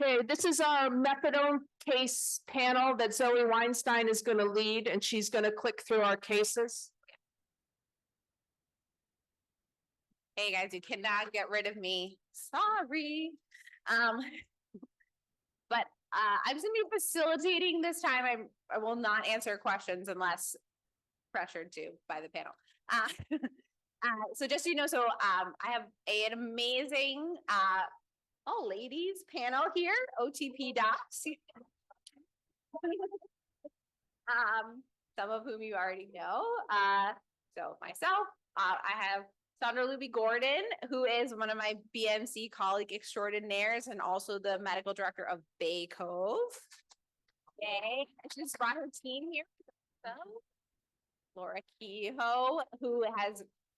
Okay, this is our methadone case panel that Zoe Weinstein is going to lead, and she's going to click through our cases. Hey guys, you cannot get rid of me. Sorry. But I'm just gonna be facilitating this time. I will not answer questions unless pressured to by the panel. So just so you know, I have an amazing ladies panel here, OTP docs. Some of whom you already know. So myself, I have Sandra Luby Gordon, who is one of my BMC colleague extraordinaires and also the medical director of Bay Cove. Yay. She just brought her team here. So, Laura Kehoe, who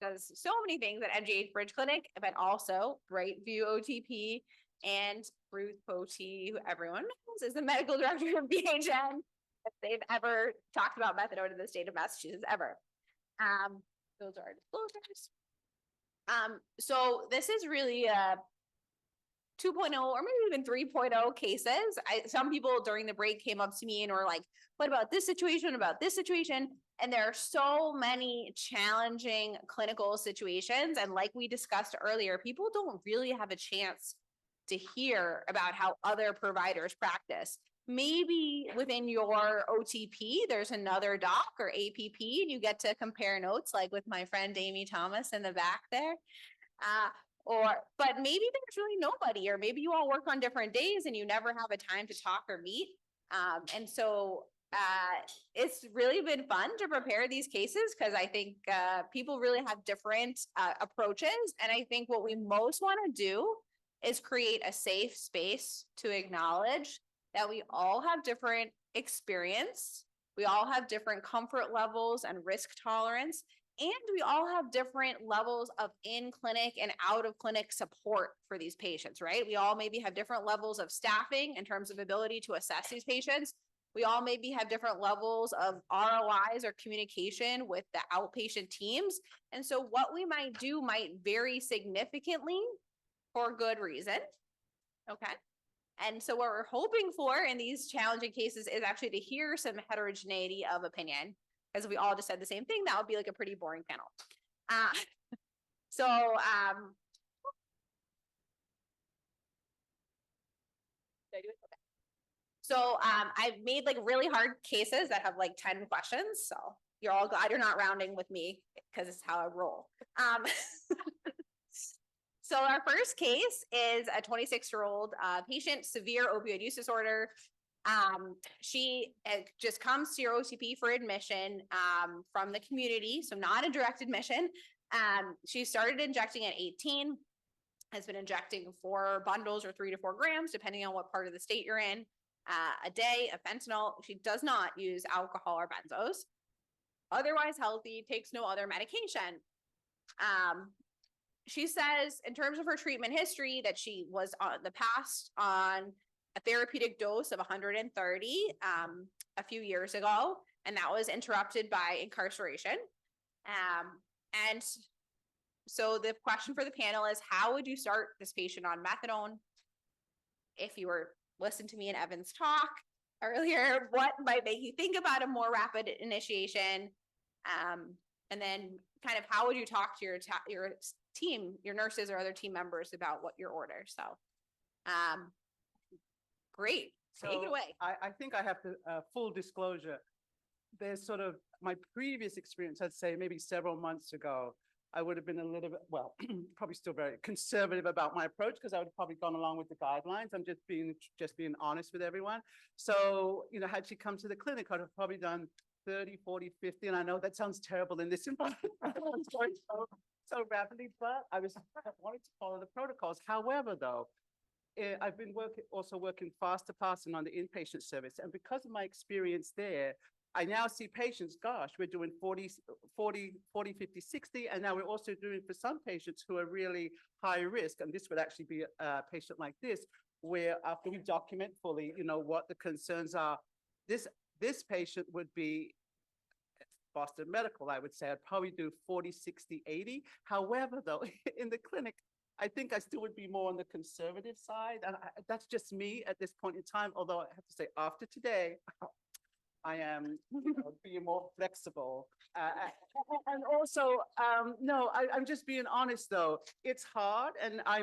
does so many things at MGH Bridge Clinic, but also Brightview OTP, and Ruth Potee, who everyone knows is the medical director of BHN. If they've ever talked about methadone in the state of Massachusetts ever. Those are our disclosures. So this is really a 2.0 or maybe even 3.0 cases. Some people during the break came up to me and were like, what about this situation, about this situation? And there are so many challenging clinical situations. And like we discussed earlier, people don't really have a chance to hear about how other providers practice. Maybe within your OTP, there's another doc or APP, and you get to compare notes like with my friend Amy Thomas in the back there. But maybe there's really nobody, or maybe you all work on different days and you never have a time to talk or meet. And so it's really been fun to prepare these cases because I think people really have different approaches. And I think what we most want to do is create a safe space to acknowledge that we all have different experience. We all have different comfort levels and risk tolerance. And we all have different levels of in-clinic and out-of-clinic support for these patients, right? We all maybe have different levels of staffing in terms of ability to assess these patients. We all maybe have different levels of ROIs or communication with the outpatient teams. And so what we might do might vary significantly for good reason, okay? And so what we're hoping for in these challenging cases is actually to hear some heterogeneity of opinion. Because if we all just said the same thing, that would be like a pretty boring panel. I've made like really hard cases that have like 10 questions. So you're all glad you're not rounding with me because it's how I roll. So our first case is a 26-year-old patient, severe opioid use disorder. She just comes to your OTP for admission from the community, so not a direct admission. She started injecting at 18, has been injecting 4 bundles or 3 to 4 grams, depending on what part of the state you're in, a day of fentanyl. She does not use alcohol or benzos. Otherwise healthy, takes no other medication. She says, in terms of her treatment history, that she was on the past on a therapeutic dose of 130 a few years ago, and that was interrupted by incarceration. And so the question for the panel is, how would you start this patient on methadone? If you were listening to me in Evan's talk earlier, what might make you think about a more rapid initiation? And then kind of how would you talk to your team, your nurses or other team members about what your order? So great. Take it away. I think I have to, full disclosure, there's sort of my previous experience, I'd say maybe several months ago, I would have been a little bit, well, probably still very conservative about my approach because I would have probably gone along with the guidelines. I'm just being honest with everyone. So, you know, had she come to the clinic, I'd have probably done 30, 40, 50. And I know that sounds terrible in this environment. I'm going so rapidly, but I wanted to follow the protocols. However, though, I've been working fast to passing on the inpatient service. And because of my experience there, I now see patients, gosh, we're doing 40, 50, 60. And now we're also doing for some patients who are really high risk. And this would actually be a patient like this, where after we document fully, you know, what the concerns are, this patient would be Boston Medical, I would say. I'd probably do 40, 60, 80. However, though, in the clinic, I think I still would be more on the conservative side. And that's just me at this point in time, although I have to say after today, I am being more flexible. And also, no, I'm just being honest though. It's hard, and I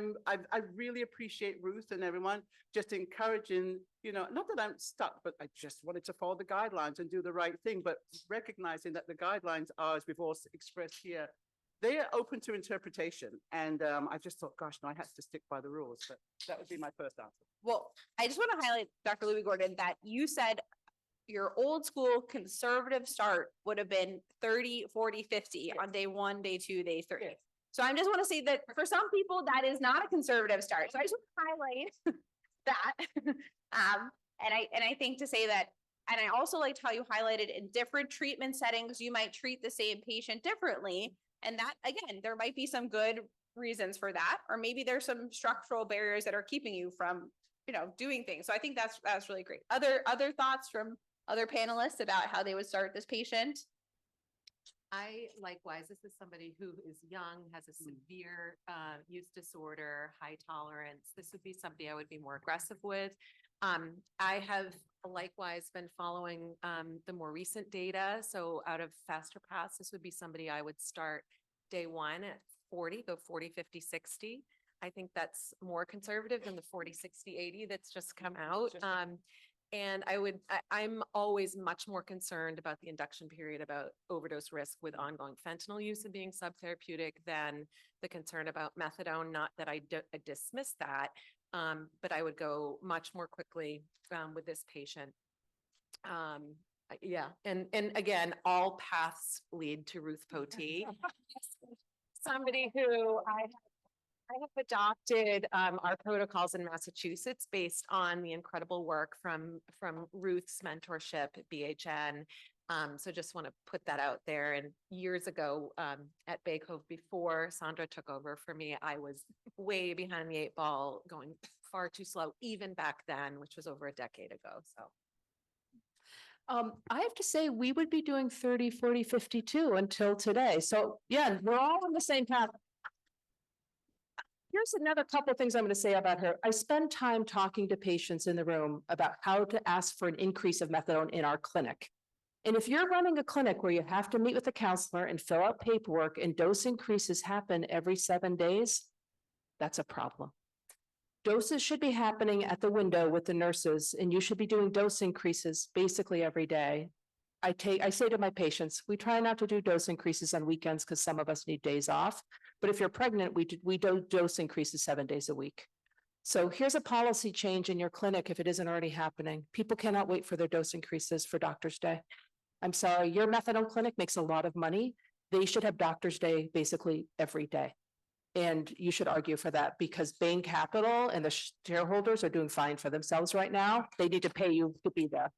really appreciate Ruth and everyone just encouraging. Not that I'm stuck, but I just wanted to follow the guidelines and do the right thing. But recognizing that the guidelines are, as we've all expressed here, they are open to interpretation. And I just thought, gosh, no, I had to stick by the rules. But that would be my first answer. Well, I just want to highlight, Dr. Louis Gordon, that you said your old school conservative start would have been 30, 40, 50 on day 1, day 2, day 3. Yes. So I just want to say that for some people, that is not a conservative start. So I just want to highlight that. And I think to say that, and I also liked how you highlighted in different treatment settings, you might treat the same patient differently. And that, again, there might be some good reasons for that, or maybe there's some structural barriers that are keeping you from, doing things. So I think that's really great. Other thoughts from other panelists about how they would start this patient? I likewise, this is somebody who is young, has a severe use disorder, high tolerance. This would be somebody I would be more aggressive with. I have likewise been following the more recent data. So out of faster paths, this would be somebody I would start day 1 at 40, go 40, 50, 60. I think that's more conservative than the 40, 60, 80 that's just come out. And I'm always much more concerned about the induction period, about overdose risk with ongoing fentanyl use and being subtherapeutic than the concern about methadone. Not that I dismiss that, but I would go much more quickly with this patient. Yeah, and again, all paths lead to Ruth Potee. Somebody who I have adopted our protocols in Massachusetts based on the incredible work from Ruth's mentorship at BHN. So just want to put that out there. And years ago at Bay Cove, before Sandra took over for me, I was way behind the 8 ball, going far too slow, even back then, which was over a decade ago. So. I have to say, we would be doing 30, 40, 52 until today. So yeah, we're all on the same path. Here's another couple of things I'm going to say about her. I spend time talking to patients in the room about how to ask for an increase of methadone in our clinic. And if you're running a clinic where you have to meet with a counselor and fill out paperwork and dose increases happen every 7 days, that's a problem. Doses should be happening at the window with the nurses, and you should be doing dose increases basically every day. I say to my patients, we try not to do dose increases on weekends because some of us need days off. But if you're pregnant, we do dose increases 7 days a week. So here's a policy change in your clinic if it isn't already happening. People cannot wait for their dose increases for Doctor's Day. I'm sorry, your methadone clinic makes a lot of money. They should have Doctor's Day basically every day. And you should argue for that because Bain Capital and the shareholders are doing fine for themselves right now. They need to pay you to be there.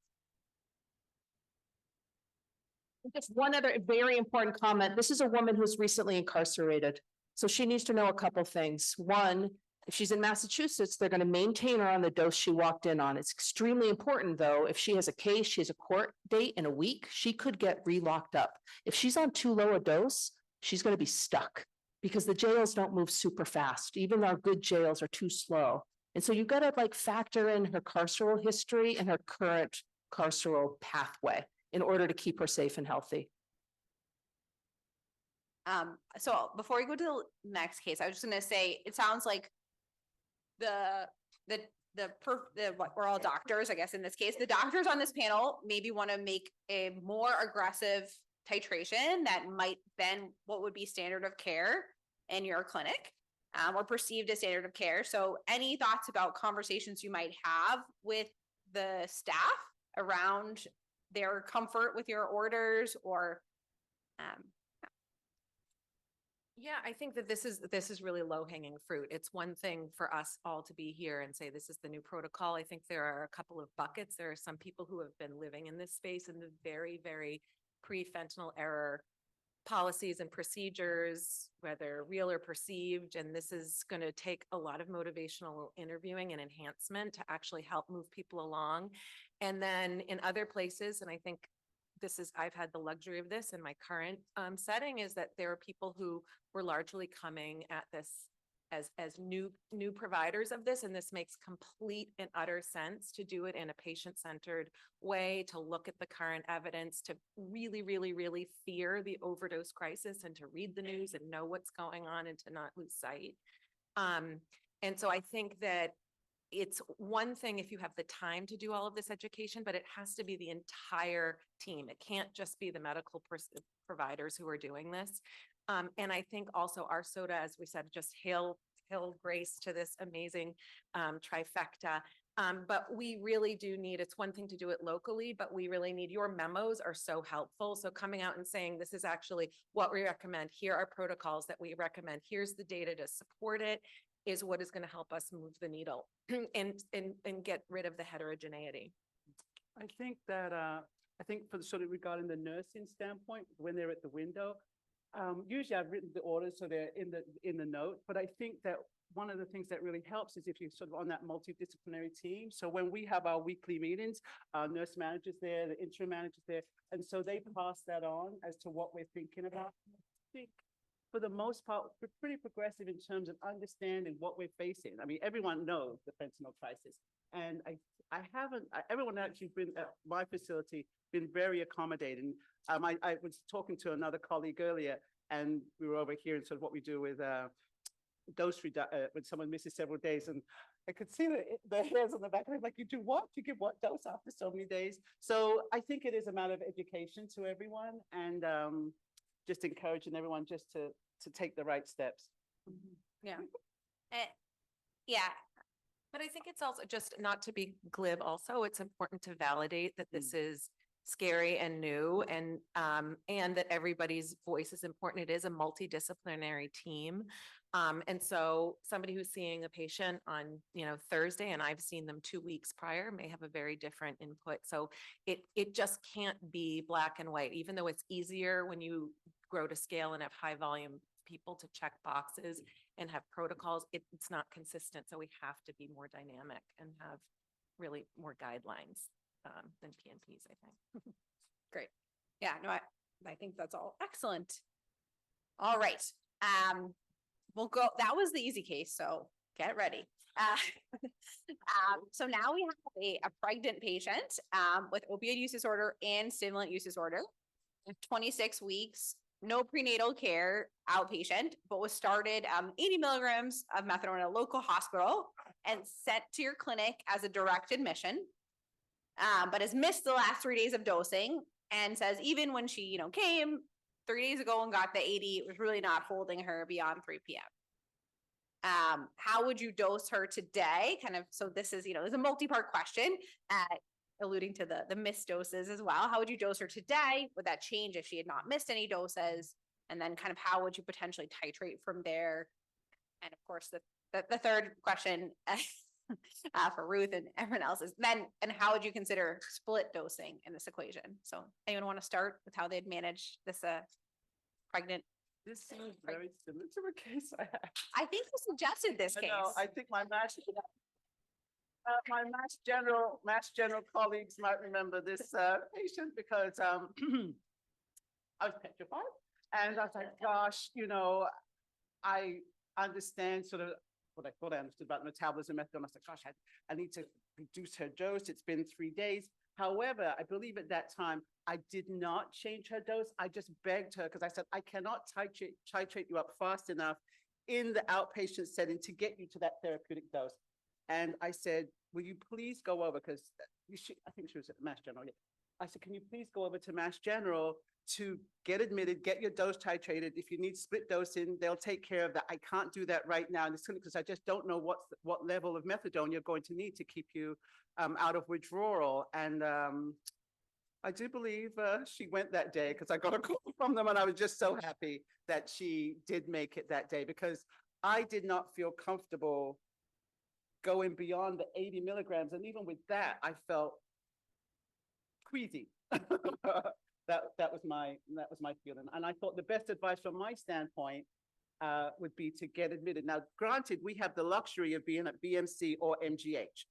Just one other very important comment. This is a woman who's recently incarcerated. So she needs to know a couple things. One, if she's in Massachusetts, they're going to maintain her on the dose she walked in on. It's extremely important, though. If she has a case, she has a court date in a week, she could get re-locked up. If she's on too low a dose, she's going to be stuck because the jails don't move super fast. Even our good jails are too slow. And so you've got to factor in her carceral history and her current carceral pathway in order to keep her safe and healthy. So before we go to the next case, I was just going to say, it sounds like we're all doctors, I guess, in this case. The doctors on this panel maybe want to make a more aggressive titration that might bend what would be standard of care in your clinic, or perceived as standard of care. So any thoughts about conversations you might have with the staff around their comfort with your orders, or Yeah, I think that this is really low hanging fruit. It's one thing for us all to be here and say this is the new protocol. I think there are a couple of buckets. There are some people who have been living in this space in the very, very pre-fentanyl era policies and procedures, whether real or perceived. And this is going to take a lot of motivational interviewing and enhancement to actually help move people along. And then in other places, and I think I've had the luxury of this in my current setting, is that there are people who were largely coming at this as new providers of this, and this makes complete and utter sense to do it in a patient-centered way, to look at the current evidence, to really, really, really fear the overdose crisis and to read the news and know what's going on and to not lose sight. And so I think that it's one thing if you have the time to do all of this education, but it has to be the entire team. It can't just be the medical providers who are doing this. And I think also our SOTA, as we said, just hail grace to this amazing trifecta. But we really do need, it's one thing to do it locally, but we really need, your memos are so helpful. So coming out and saying, this is actually what we recommend. Here are protocols that we recommend. Here's the data to support it, is what is going to help us move the needle and get rid of the heterogeneity. I think that, I think for the sort of regarding the nursing standpoint, when they're at the window, usually I've written the orders so they're in the note, but I think that one of the things that really helps is if you're sort of on that multidisciplinary team. So when we have our weekly meetings, our nurse managers there, the interim managers there, and so they pass that on as to what we're thinking about. I think for the most part, we're pretty progressive in terms of understanding what we're facing. I mean, everyone knows the fentanyl crisis. And everyone actually been at my facility been very accommodating. I was talking to another colleague earlier, and we were over here and sort of what we do with dose when someone misses several days, and I could see the hairs on the back of it, like, you do what? You give what dose after so many days? So I think it is a matter of education to everyone, and just encouraging everyone just to take the right steps. Yeah. Yeah. But I think it's also just not to be glib. Also, it's important to validate that this is scary and new, and that everybody's voice is important. It is a multidisciplinary team. And so somebody who's seeing a patient on, Thursday, and I've seen them 2 weeks prior, may have a very different input. So it just can't be black and white, even though it's easier when you grow to scale and have high volume people to check boxes and have protocols. It's not consistent. So we have to be more dynamic and have really more guidelines than PNPs, I think. Great. Yeah, no, I think that's all excellent. All right. We'll go, that was the easy case, so get ready. So now we have a pregnant patient with opioid use disorder and stimulant use disorder, 26 weeks, no prenatal care, outpatient, but was started 80 milligrams of methadone in a local hospital and sent to your clinic as a direct admission, but has missed the last 3 days of dosing, and says even when she, came 3 days ago and got the 80, it was really not holding her beyond 3 p.m. How would you dose her today? So this is, is a multi-part question, alluding to the missed doses as well. How would you dose her today? Would that change if she had not missed any doses? And then how would you potentially titrate from there? And of course, the third question for Ruth and everyone else is and how would you consider split dosing in this equation? So anyone want to start with how they'd manage this pregnant? This seems very similar to a case I had. I think you suggested this case. No, I think my Mass General colleagues might remember this patient, because I was petrified, and I was like, gosh, I understand sort of what I thought I understood about metabolism methadone. I was like, gosh, I need to reduce her dose. It's been 3 days. However, I believe at that time, I did not change her dose. I just begged her, because I said, I cannot titrate you up fast enough in the outpatient setting to get you to that therapeutic dose. And I said, will you please go over, because I think she was at Mass General. Yeah. I said, can you please go over to Mass General to get admitted, get your dose titrated. If you need split dosing, they'll take care of that. I can't do that right now in this clinic because I just don't know what level of methadone you're going to need to keep you out of withdrawal. And I do believe she went that day, because I got a call from them, and I was just so happy that she did make it that day, because I did not feel comfortable going beyond the 80 milligrams. And even with that, I felt queasy. That was my feeling. And I thought the best advice from my standpoint would be to get admitted. Now, granted, we have the luxury of being at BMC or MGH.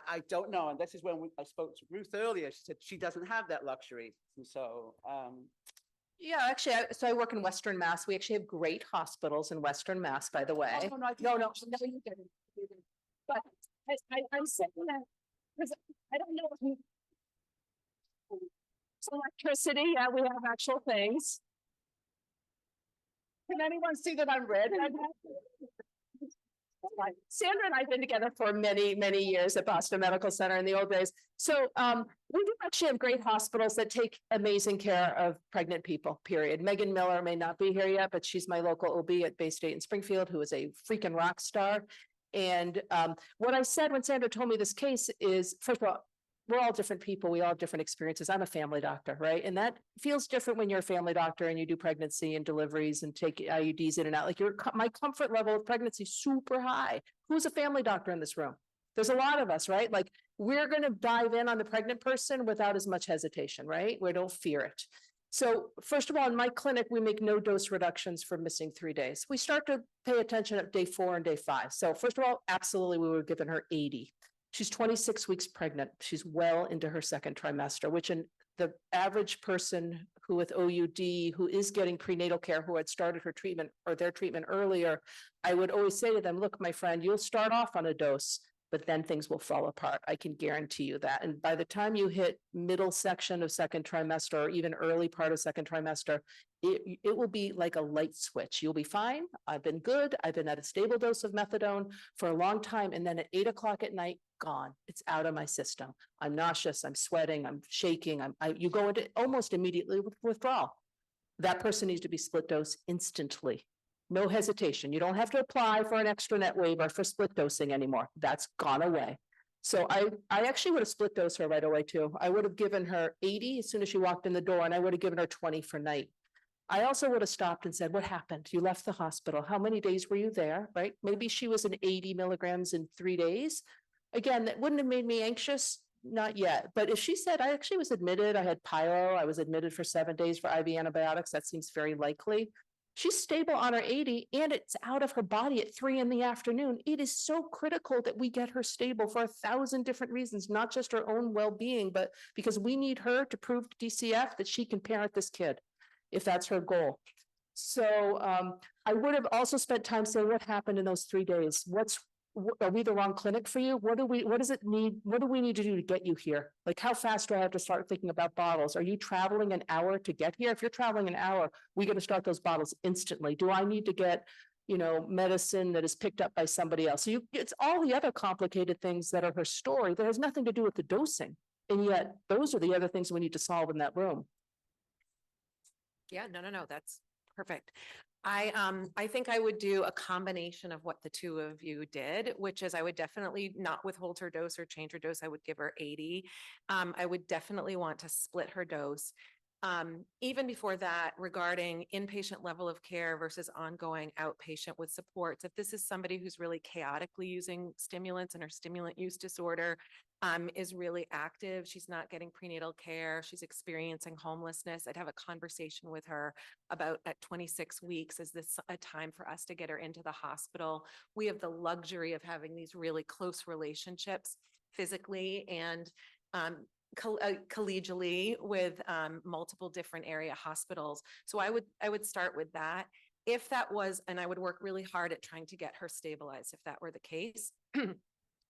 I don't know. And this is when I spoke to Ruth earlier. She said she doesn't have that luxury. And so, Yeah, actually, so I work in Western Mass. We actually have great hospitals in Western Mass, by the way. Oh, no, I No, think- no, no, you didn't. You didn't. But I'm saying that because I don't know if you. Electricity, yeah, we have actual things. Can anyone see that I'm red? Sandra and I have been together for many, many years at Boston Medical Center in the old days. So we do actually have great hospitals that take amazing care of pregnant people, period. Megan Miller may not be here yet, but she's my local OB at Bay State in Springfield, who is a freaking rock star. And what I said when Sandra told me this case is, first of all, we're all different people. We all have different experiences. I'm a family doctor, right? And that feels different when you're a family doctor and you do pregnancy and deliveries and take IUDs in and out. Like my comfort level of pregnancy is super high. Who's a family doctor in this room? There's a lot of us, right? Like we're going to dive in on the pregnant person without as much hesitation, right? We don't fear it. So first of all, in my clinic, we make no dose reductions for missing 3 days. We start to pay attention at day 4 and day 5. So first of all, absolutely, we were giving her 80. She's 26 weeks pregnant. She's well into her second trimester, which in the average person who with OUD, who is getting prenatal care, who had started her treatment or their treatment earlier, I would always say to them, look, my friend, you'll start off on a dose, but then things will fall apart. I can guarantee you that. And by the time you hit middle section of second trimester or even early part of second trimester, it will be like a light switch. You'll be fine. I've been good. I've been at a stable dose of methadone for a long time. And then at 8 o'clock at night, gone. It's out of my system. I'm nauseous. I'm sweating. I'm shaking. You go into almost immediately with withdrawal. That person needs to be split dose instantly. No hesitation. You don't have to apply for an extra net waiver for split dosing anymore. That's gone away. So I actually would have split dosed her right away too. I would have given her 80 as soon as she walked in the door, and I would have given her 20 for night. I also would have stopped and said, what happened? You left the hospital. How many days were you there? Right? Maybe she was in 80 milligrams in 3 days. Again, that wouldn't have made me anxious. Not yet. But if she said, I actually was admitted, I had pyro, I was admitted for 7 days for IV antibiotics, that seems very likely. She's stable on her 80 and it's out of her body at 3 in the afternoon. It is so critical that we get her stable for 1,000 different reasons, not just her own well-being, but because we need her to prove to DCF that she can parent this kid, if that's her goal. So I would have also spent time saying, what happened in those 3 days? Are we the wrong clinic for you? What does it need? What do we need to do to get you here? Like, how fast do I have to start thinking about bottles? Are you traveling an hour to get here? If you're traveling an hour, we got to start those bottles instantly. Do I need to get, medicine that is picked up by somebody else? So it's all the other complicated things that are her story that has nothing to do with the dosing. And yet those are the other things we need to solve in that room. Yeah, no, that's perfect. I think I would do a combination of what the two of you did, which is I would definitely not withhold her dose or change her dose. I would give her 80. I would definitely want to split her dose. Even before that, regarding inpatient level of care versus ongoing outpatient with supports, if this is somebody who's really chaotically using stimulants and her stimulant use disorder is really active, she's not getting prenatal care, she's experiencing homelessness, I'd have a conversation with her about at 26 weeks, is this a time for us to get her into the hospital? We have the luxury of having these really close relationships physically and collegially with multiple different area hospitals. So I would start with that. If that was, and I would work really hard at trying to get her stabilized, if that were the case,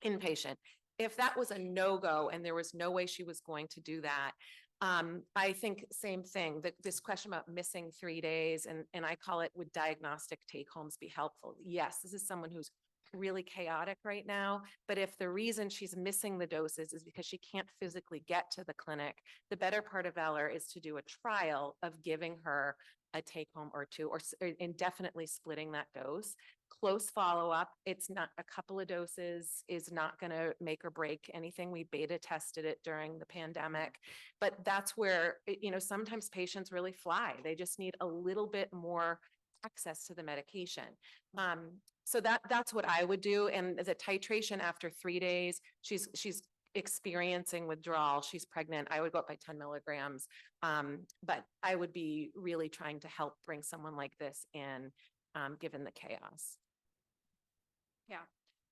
inpatient. If that was a no-go and there was no way she was going to do that, I think same thing, that this question about missing 3 days, and I call it, would diagnostic take-homes be helpful? Yes, this is someone who's really chaotic right now, but if the reason she's missing the doses is because she can't physically get to the clinic, the better part of valor is to do a trial of giving her a take home or two, or indefinitely splitting that dose. Close follow-up. It's not a couple of doses is not going to make or break anything. We beta tested it during the pandemic, but that's where, sometimes patients really fly. They just need a little bit more access to the medication. So that's what I would do. And the titration after 3 days, she's experiencing withdrawal. She's pregnant. I would go up by 10 milligrams. But I would be really trying to help bring someone like this in, given the chaos. Yeah.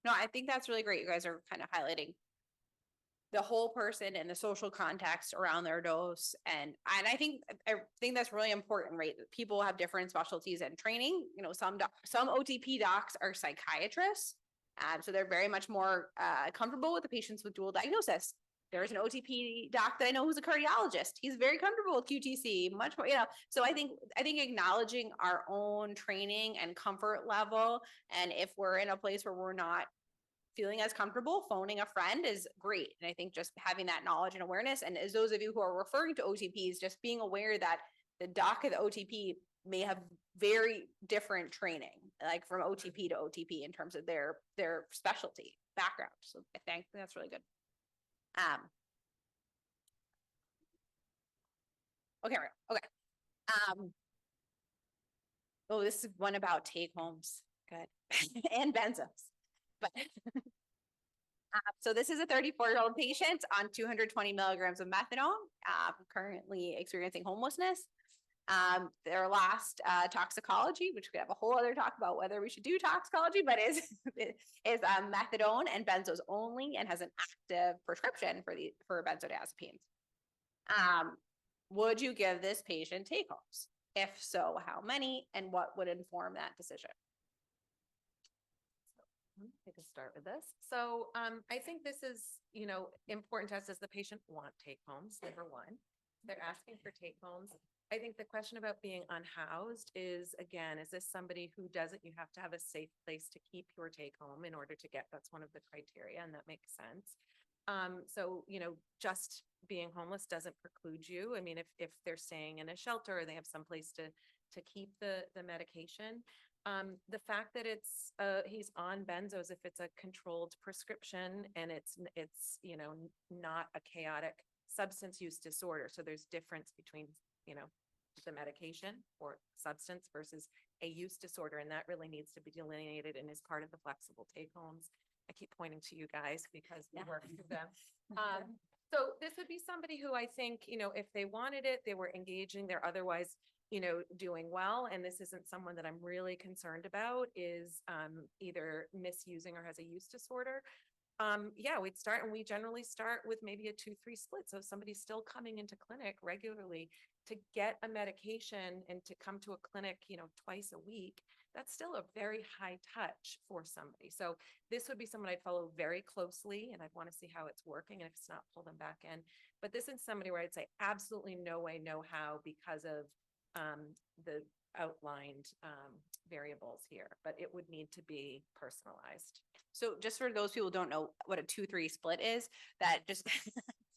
No, I think that's really great. You guys are kind of highlighting the whole person and the social context around their dose. And I think that's really important, right? People have different specialties and training. You know, some OTP docs are psychiatrists. So they're very much more comfortable with the patients with dual diagnosis. There's an OTP doc that I know who's a cardiologist. He's very comfortable with QTC, much more, you know. So I think acknowledging our own training and comfort level, and if we're in a place where we're not feeling as comfortable, phoning a friend is great. And I think just having that knowledge and awareness, and as those of you who are referring to OTPs, just being aware that the doc of the OTP may have very different training, like from OTP to OTP in terms of their specialty background. So I think that's really good. Okay. Oh, this is one about take homes. Good. And benzos. But so this is a 34-year-old patient on 220 milligrams of methadone, currently experiencing homelessness. Their last toxicology, which we have a whole other talk about whether we should do toxicology, but is methadone and benzos only, and has an active prescription for benzodiazepines. Would you give this patient take homes? If so, how many, and what would inform that decision? I can start with this. So I think this is, you know, important to us. Does the patient want take homes? Number one, they're asking for take homes. I think the question about being unhoused is, again, is this somebody who doesn't, you have to have a safe place to keep your take home in order to get, that's one of the criteria, and that makes sense. So, you know, just being homeless doesn't preclude you. I mean, if they're staying in a shelter or they have some place to keep the medication, the fact that it's he's on benzos, if it's a controlled prescription and it's you know, not a chaotic substance use disorder. So there's difference between, you know, the medication or substance versus a use disorder, and that really needs to be delineated and is part of the flexible take homes. I keep pointing to you guys because we work through them. So this would be somebody who I think, you know, if they wanted it, they were engaging, they're otherwise, you know, doing well. And this isn't someone that I'm really concerned about is either misusing or has a use disorder. Yeah, we'd start, and we generally start with maybe a 2-3 split. So if somebody's still coming into clinic regularly to get a medication and to come to a clinic, you know, twice a week, that's still a very high touch for somebody. So this would be someone I'd follow very closely, and I'd want to see how it's working. And if it's not, pull them back in. But this is somebody where I'd say absolutely no way, no how, because of the outlined variables here, but it would need to be personalized. So just for those people who don't know what a 2-3 split is, that just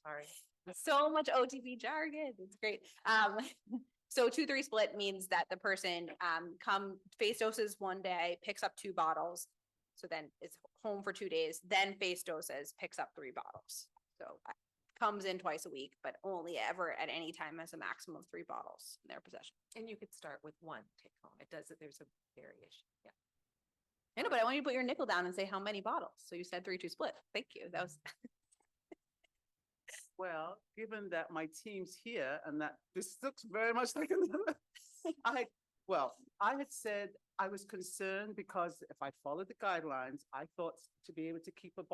Sorry. so much OTP jargon. It's great. So 2-3 split means that the person face doses one day, picks up 2 bottles. So then it's home for 2 days, then face doses, picks up 3 bottles. So comes in twice a week, but only ever at any time has a maximum of 3 bottles in their possession. And you could start with 1 take home. It does, there's a variation. Yeah. I know, but I want you to put your nickel down and say how many bottles. So you said 3-2 split. Thank you. That was. Well, given that my team's here and that this looks very much like another, I had said I was concerned because if I followed the guidelines, I thought to be able to keep your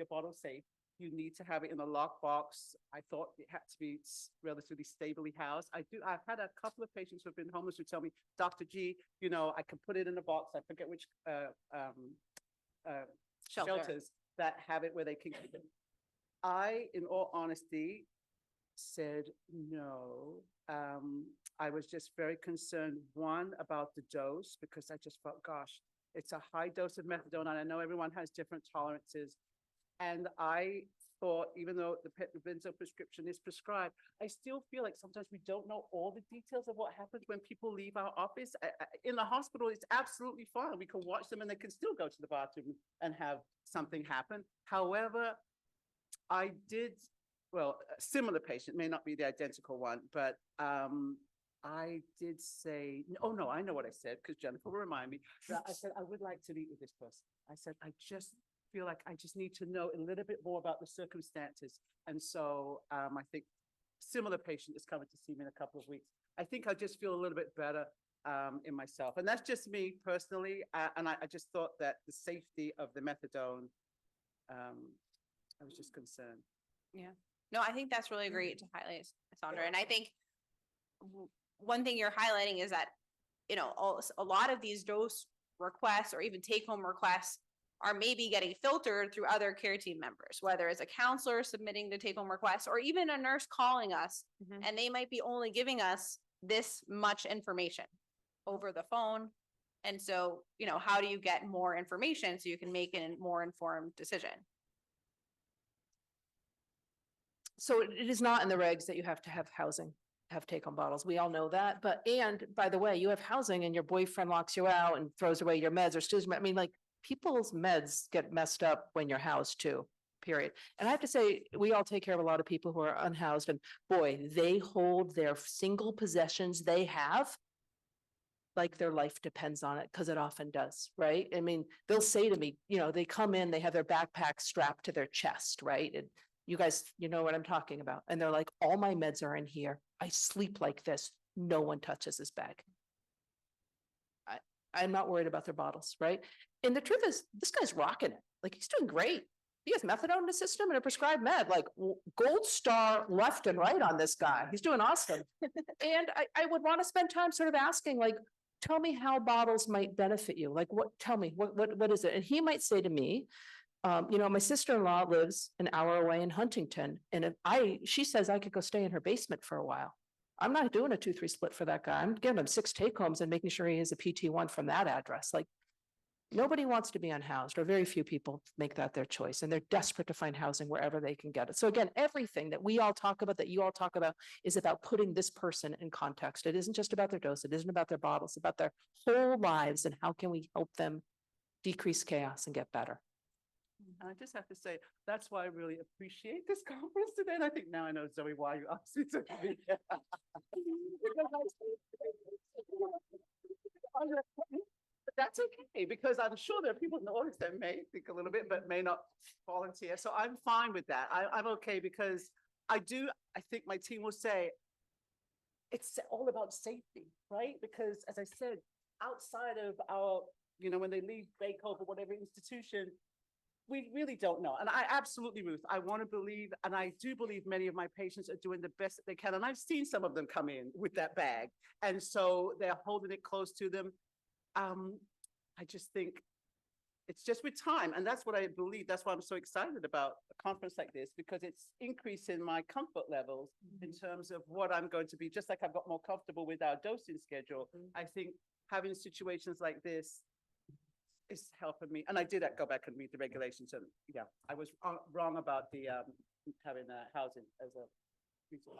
bottle safe, you need to have it in a lockbox. I thought it had to be relatively stably housed. I've had a couple of patients who have been homeless who tell me, Dr. G, you know, I can put it in a box. I forget which shelters that have it where they can keep it. I, in all honesty, said no. I was just very concerned, one, about the dose, because I just felt, gosh, it's a high dose of methadone, and I know everyone has different tolerances. And I thought, even though the benzo prescription is prescribed, I still feel like sometimes we don't know all the details of what happens when people leave our office. In the hospital, it's absolutely fine. We can watch them and they can still go to the bathroom and have something happen. However, I did, well, a similar patient, may not be the identical one, but I did say, oh no, I know what I said, because Jennifer will remind me. I said, I would like to meet with this person. I said, I just feel like I just need to know a little bit more about the circumstances. And so I think similar patient is coming to see me in a couple of weeks. I think I just feel a little bit better in myself. And that's just me personally. And I just thought that the safety of the methadone, I was just concerned. No, I think that's really great to highlight, Sandra. And I think one thing you're highlighting is that, you know, a lot of these dose requests or even take home requests are maybe getting filtered through other care team members, whether it's a counselor submitting the take home request or even a nurse calling us, Mhm. and they might be only giving us this much information over the phone. And so, you know, how do you get more information so you can make a more informed decision? So it is not in the regs that you have to have housing, have take-home bottles. We all know that. But, and by the way, you have housing and your boyfriend locks you out and throws away your meds or steals, I mean, like, people's meds get messed up when you're housed too, period. And I have to say, we all take care of a lot of people who are unhoused, and boy, they hold their single possessions they have like their life depends on it, because it often does, right? I mean, they'll say to me, you know, they come in, they have their backpack strapped to their chest, right? And you guys, you know what I'm talking about. And they're like, all my meds are in here. I sleep like this. No one touches this bag. I'm not worried about their bottles, right? And the truth is, this guy's rocking it. Like, he's doing great. He has methadone in the system and a prescribed med, like gold star left and right on this guy. He's doing awesome. And I would want to spend time sort of asking, like, tell me how bottles might benefit you. Like, tell me, what is it? And he might say to me, you know, my sister-in-law lives an hour away in Huntington, and she says I could go stay in her basement for a while. I'm not doing a 2-3 split for that guy. I'm giving him 6 take homes and making sure he has a PT1 from that address. Like, nobody wants to be unhoused, or very few people make that their choice, and they're desperate to find housing wherever they can get it. So again, everything that we all talk about, that you all talk about, is about putting this person in context. It isn't just about their dose. It isn't about their bottles, it's about their whole lives, and how can we help them decrease chaos and get better. And I just have to say, that's why I really appreciate this conference today. And I think now I know, Zoe, why you asked me to be here. But that's okay, because I'm sure there are people in the audience that may think a little bit, but may not volunteer. So I'm fine with that. I'm okay, because I think my team will say, it's all about safety, right? Because as I said, outside of our, you know, when they leave Baco or whatever institution, we really don't know. And I absolutely, Ruth, I want to believe, and I do believe many of my patients are doing the best that they can. And I've seen some of them come in with that bag. And so they're holding it close to them. I just think it's just with time. And that's what I believe. That's why I'm so excited about a conference like this, because it's increasing my comfort levels in terms of what I'm going to be. Just like I've got more comfortable with our dosing schedule, I think having situations like this is helping me. And I did go back and read the regulations, and yeah, I was wrong about the having housing as a reason.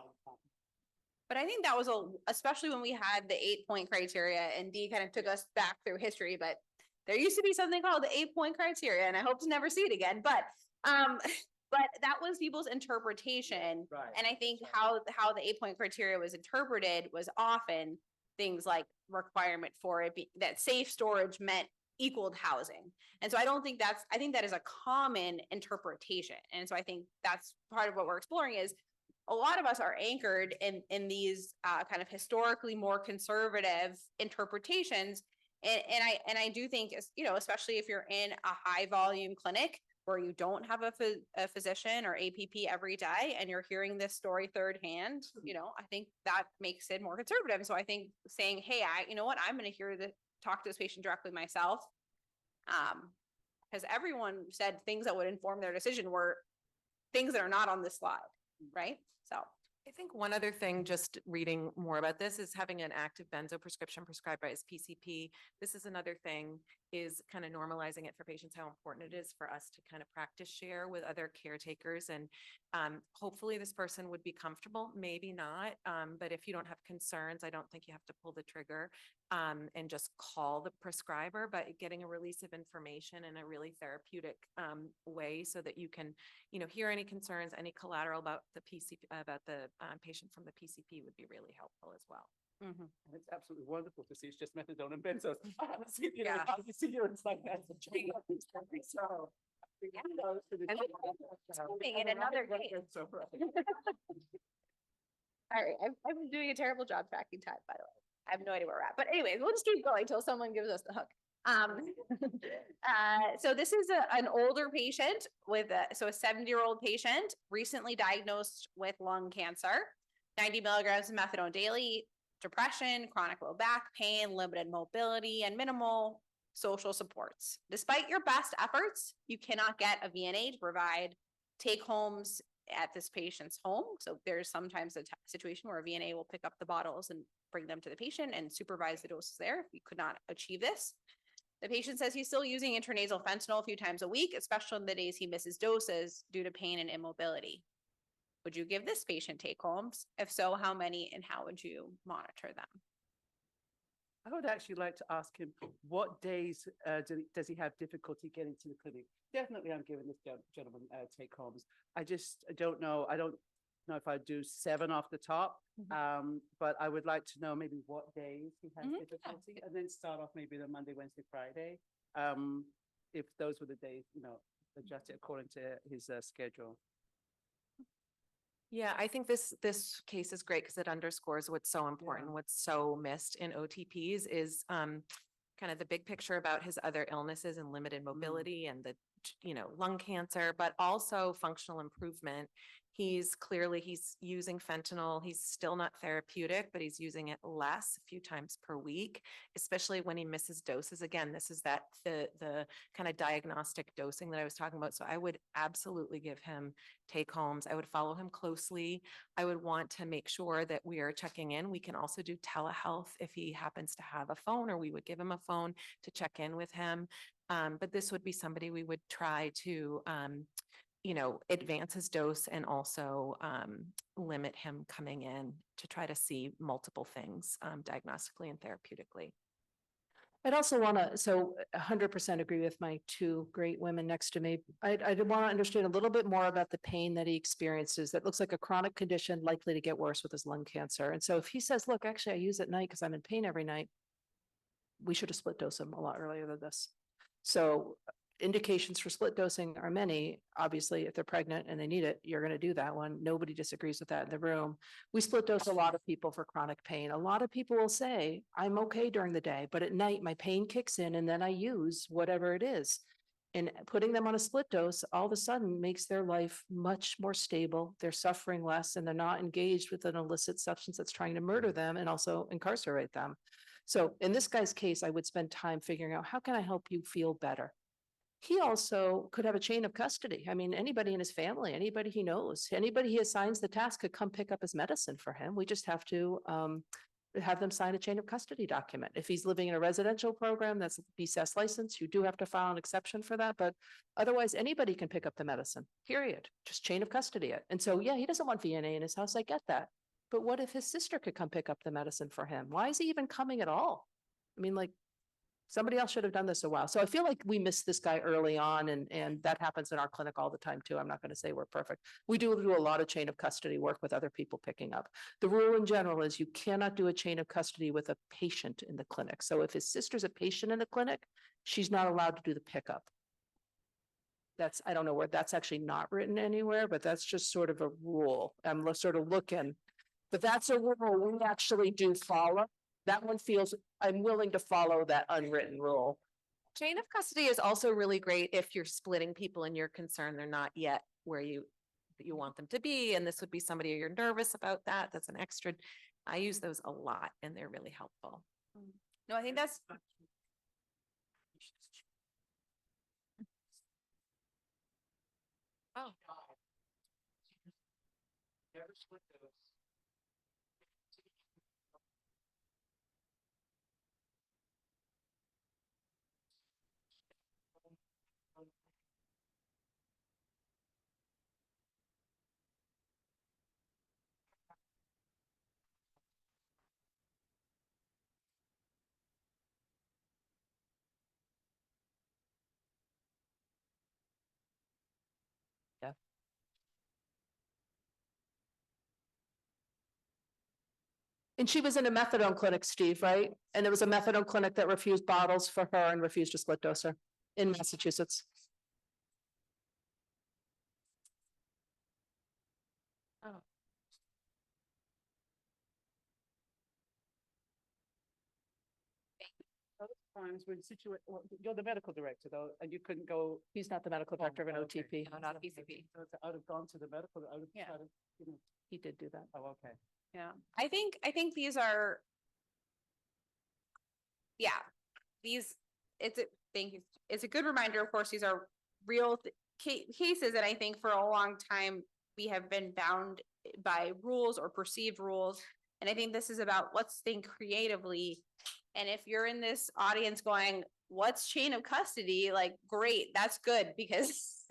But I think that was especially when we had the 8-point criteria, and Dee kind of took us back through history, but there used to be something called the 8-point criteria, and I hope to never see it again. But that was people's interpretation. Right. And I think how the 8-point criteria was interpreted was often things like requirement for it, that safe storage meant equaled housing. And so I think that is a common interpretation. And so I think that's part of what we're exploring, is a lot of us are anchored in these kind of historically more conservative interpretations. And I do think, you know, especially if you're in a high volume clinic where you don't have a physician or APP every day, and you're hearing this story third hand, you know, I think that makes it more conservative. And so I think saying, hey, you know what, I'm going to talk to this patient directly myself. Because everyone said things that would inform their decision were things that are not on this slide, right? So I think one other thing, just reading more about this, is having an active benzo prescription prescribed by his PCP. This is another thing, is kind of normalizing it for patients, how important it is for us to kind of practice share with other caretakers. And hopefully this person would be comfortable, maybe not. But if you don't have concerns, I don't think you have to pull the trigger and just call the prescriber, but getting a release of information in a really therapeutic way, so that you can, you know, hear any concerns, any collateral about the patient from the PCP would be really helpful as well. And it's absolutely wonderful to see. It's just methadone and benzos. I haven't seen, you know, Yeah. I haven't seen you. It's like that's a change. So. in another case. So, right. All right, I've been doing a terrible job tracking time, by the way. I have no idea where we're at. But anyways, we'll just keep going until someone gives us the hook. So this is an older patient with a 70-year-old patient recently diagnosed with lung cancer, 90 milligrams of methadone daily, depression, chronic low back pain, limited mobility, and minimal social supports. Despite your best efforts, you cannot get a VNA to provide take homes at this patient's home. So there's sometimes a situation where a VNA will pick up the bottles and bring them to the patient and supervise the doses there. We could not achieve this. The patient says he's still using intranasal fentanyl a few times a week, especially on the days he misses doses due to pain and immobility. Would you give this patient take homes? If so, how many and how would you monitor them? I would actually like to ask him, what days does he have difficulty getting to the clinic? Definitely, I'm giving this gentleman take homes. I don't know. I don't know if I'd do 7 off the top, but I would like to know maybe what days he has difficulty, and then start off maybe the Monday, Wednesday, Friday. If those were the days, adjust it according to his schedule. Yeah, I think this case is great because it underscores what's so important, what's so missed in OTPs is kind of the big picture about his other illnesses and limited mobility and the lung cancer, but also functional improvement. He's using fentanyl. He's still not therapeutic, but he's using it less, a few times per week, especially when he misses doses. Again, this is the kind of diagnostic dosing that I was talking about. So I would absolutely give him take homes. I would follow him closely. I would want to make sure that we are checking in. We can also do telehealth if he happens to have a phone, or we would give him a phone to check in with him. But this would be somebody we would try to, advance his dose and also limit him coming in to try to see multiple things diagnostically and therapeutically. I'd also want to, so 100% agree with my 2 great women next to me. I'd want to understand a little bit more about the pain that he experiences. That looks like a chronic condition likely to get worse with his lung cancer. And so if he says, look, actually I use it at night because I'm in pain every night, we should have split dosed him a lot earlier than this. So indications for split dosing are many. Obviously, if they're pregnant and they need it, you're going to do that one. Nobody disagrees with that in the room. We split dose a lot of people for chronic pain. A lot of people will say, I'm okay during the day, but at night my pain kicks in and then I use whatever it is. And putting them on a split dose all of a sudden makes their life much more stable. They're suffering less and they're not engaged with an illicit substance that's trying to murder them and also incarcerate them. So in this guy's case, I would spend time figuring out, how can I help you feel better? He also could have a chain of custody. I mean, anybody in his family, anybody he knows, anybody he assigns the task could come pick up his medicine for him. We just have to have them sign a chain of custody document. If he's living in a residential program that's BSAS license, you do have to file an exception for that. But otherwise, anybody can pick up the medicine, period. Just chain of custody it. And so, yeah, he doesn't want VNA in his house. I get that. But what if his sister could come pick up the medicine for him? Why is he even coming at all? I mean, like, somebody else should have done this a while. So I feel like we missed this guy early on, and that happens in our clinic all the time too. I'm not going to say we're perfect. We do a lot of chain of custody work with other people picking up. The rule in general is you cannot do a chain of custody with a patient in the clinic. So if his sister's a patient in the clinic, she's not allowed to do the pickup. I don't know where that's actually not written anywhere, but that's just sort of a rule. I'm sort of looking, but that's a rule we actually do follow. That one feels, I'm willing to follow that unwritten rule. Chain of custody is also really great if you're splitting people and you're concerned they're not yet where you want them to be. And this would be somebody you're nervous about that. That's an extra. I use those a lot and they're really helpful. No, I think that's. Oh. Yeah. And she was in a methadone clinic, Steve, right? And there was a methadone clinic that refused bottles for her and refused to split dose her in Massachusetts. Oh. Those times when you're the medical director though, and you couldn't go. He's not the medical director of an Oh, okay. OTP. No, not PCP. So I'd have gone to the medical, I would have Yeah. tried to, you know, He did do that. oh, okay. Yeah, I think these are. Yeah, these, thank you, it's a good reminder, of course, these are real cases, and I think for a long time, we have been bound by rules or perceived rules. And I think this is about let's think creatively. And if you're in this audience going, what's chain of custody? Like, great, that's good, because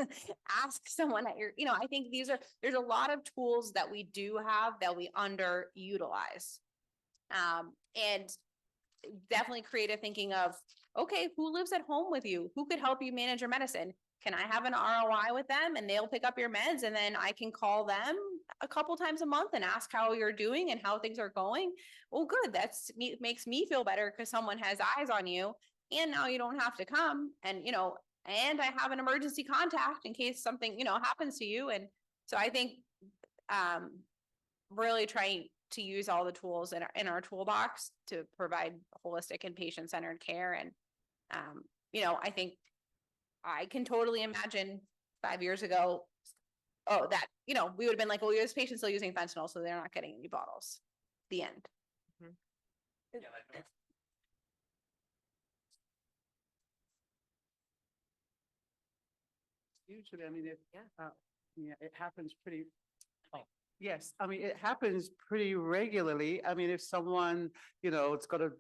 ask someone at your, I think there's a lot of tools that we do have that we underutilize. And definitely creative thinking of, okay, who lives at home with you? Who could help you manage your medicine? Can I have an ROI with them and they'll pick up your meds, and then I can call them a couple times a month and ask how you're doing and how things are going? Well, good. Makes me feel better because someone has eyes on you, and now you don't have to come, and and I have an emergency contact in case something, happens to you. And so I think really trying to use all the tools in our toolbox to provide holistic and patient-centered care. And I think I can totally imagine 5 years ago, that, we would have been like, well, this patient's still using fentanyl, so they're not getting any bottles. The end. Usually, I mean, Yeah. yeah, it happens pretty, yes, I mean, it happens pretty regularly. I mean, if someone, it's got a